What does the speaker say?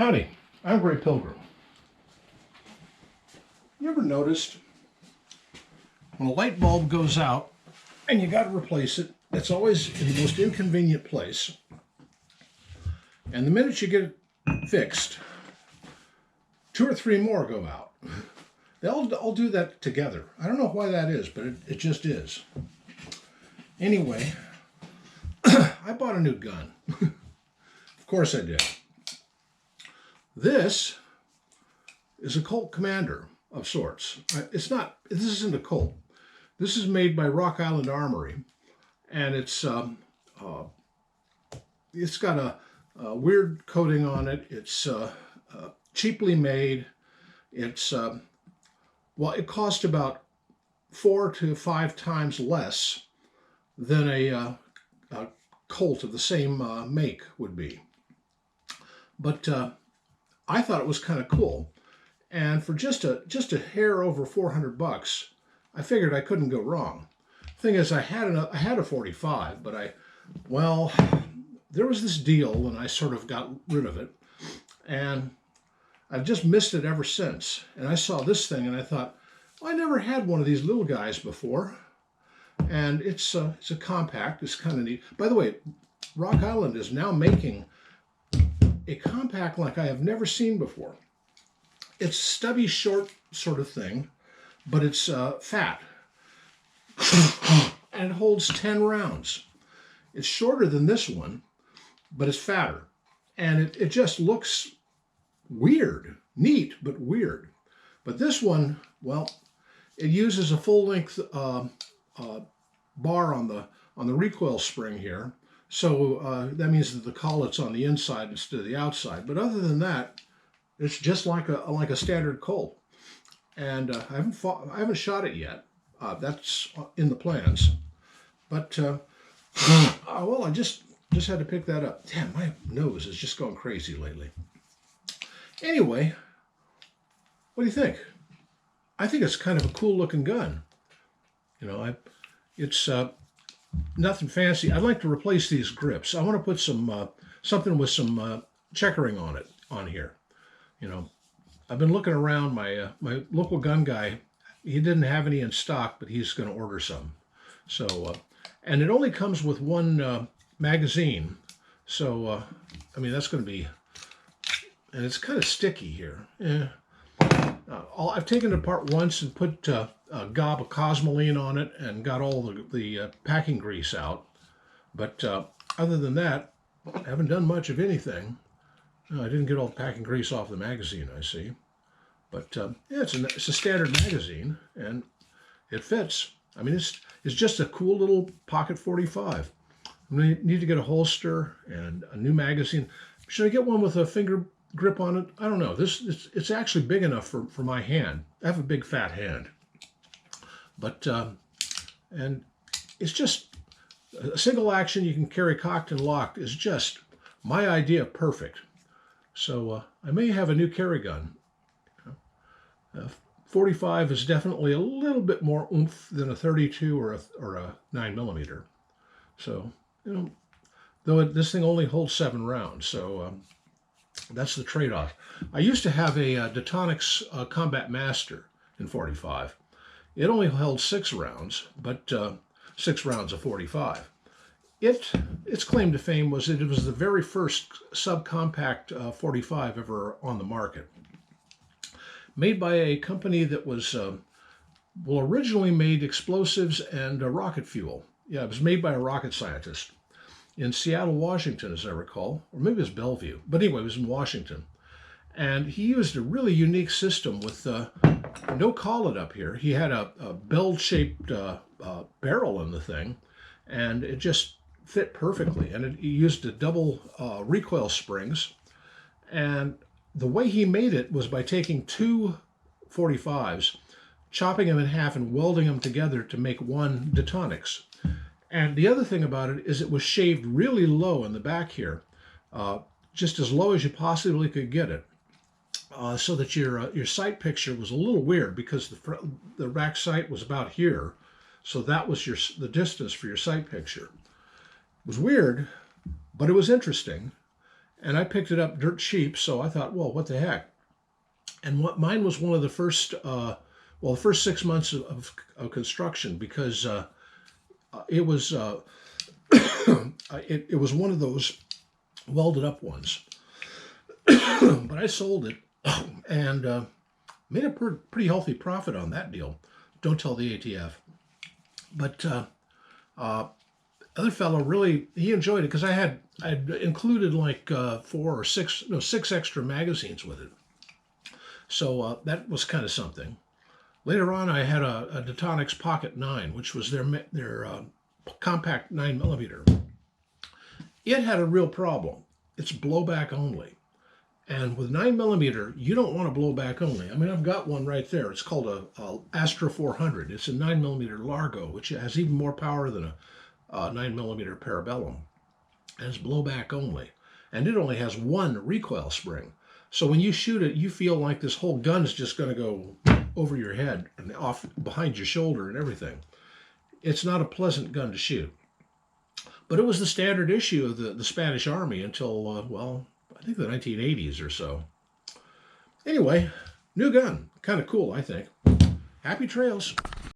Howdy, I'm Grey Pilgrim. You ever noticed when a light bulb goes out and you got to replace it, it's always in the most inconvenient place. And the minute you get it fixed, 2 or 3 more go out. They all do that together. I don't know why that is, but it just is. Anyway, I bought a new gun. Of course I did. This is a Colt Commander of sorts. This isn't a Colt. This is made by Rock Island Armory, and it's got a weird coating on it. It's cheaply made. It's it cost about 4 to 5 times less than a Colt of the same make would be. But I thought it was kind of cool, and for just a hair over $400, I figured I couldn't go wrong. Thing is, I had a 45, but there was this deal, and I sort of got rid of it, and I've just missed it ever since. And I saw this thing, and I thought, well, I never had one of these little guys before, and it's a compact. It's kind of neat. By the way, Rock Island is now making a compact like I have never seen before. It's stubby, short sort of thing, but it's fat, and it holds 10 rounds. It's shorter than this one, but it's fatter, and it just looks weird, neat, but weird. But this one, well, it uses a full-length bar on the recoil spring here, so that means that the collet's on the inside instead of the outside. But other than that, it's just like a standard Colt. And I haven't shot it yet. That's in the plans. But I just had to pick that up. Damn, my nose is just going crazy lately. Anyway, what do you think? I think it's kind of a cool looking gun. You know, it's nothing fancy. I'd like to replace these grips. I want to put some something with some checkering on here. You know, I've been looking around. My local gun guy, he didn't have any in stock, but he's going to order some. So, and it only comes with one magazine. So, I mean, that's going to be, and it's kind of sticky here. Yeah. I've taken it apart once and put a gob of Cosmoline on it and got all the packing grease out. But other than that, I haven't done much of anything. I didn't get all the packing grease off the magazine, I see. But yeah, it's a standard magazine, and it fits. I mean, it's just a cool little pocket 45. I need to get a holster and a new magazine. Should I get one with a finger grip on it? I don't know. It's actually big enough for my hand. I have a big fat hand. But and it's just a single action. You can carry cocked and locked is just my idea of perfect. So I may have a new carry gun. 45 is definitely a little bit more oomph than a 32 or a 9mm. So, you know, though this thing only holds 7 rounds, so that's the trade-off. I used to have a Detonics Combat Master in 45. It only held 6 rounds, but 6 rounds of 45. Its claim to fame was that it was the very first subcompact 45 ever on the market. Made by a company that was, originally made explosives and rocket fuel. Yeah, it was made by a rocket scientist in Seattle, Washington, as I recall, or maybe it was Bellevue. But anyway, it was in Washington. And he used a really unique system with no collet up here. He had a bell-shaped barrel in the thing, and it just fit perfectly. And it used a double recoil springs. And the way he made it was by taking 2 45s, chopping them in half and welding them together to make one Detonics. And the other thing about it is it was shaved really low in the back here, just as low as you possibly could get it, so that your sight picture was a little weird because the rack sight was about here, so that was the distance for your sight picture. It was weird, but it was interesting. And I picked it up dirt cheap, so I thought, well, what the heck? And mine was one of the first, the first 6 months of construction, because it was it was one of those welded up ones. But I sold it and made a pretty healthy profit on that deal. Don't tell the ATF. But other fellow really, he enjoyed it because I'd included like six extra magazines with it. So that was kind of something. Later on, I had a Detonics Pocket 9, which was their compact 9mm. It had a real problem. It's blowback only. And with 9mm, you don't want to blowback only. I mean, I've got one right there. It's called a Astra 400. It's a 9mm Largo, which has even more power than a 9mm Parabellum. And it's blowback only. And it only has one recoil spring. So when you shoot it, you feel like this whole gun is just going to go over your head and off behind your shoulder and everything. It's not a pleasant gun to shoot. But it was the standard issue of the Spanish Army until, I think the 1980s or so. Anyway, new gun. Kind of cool, I think. Happy trails.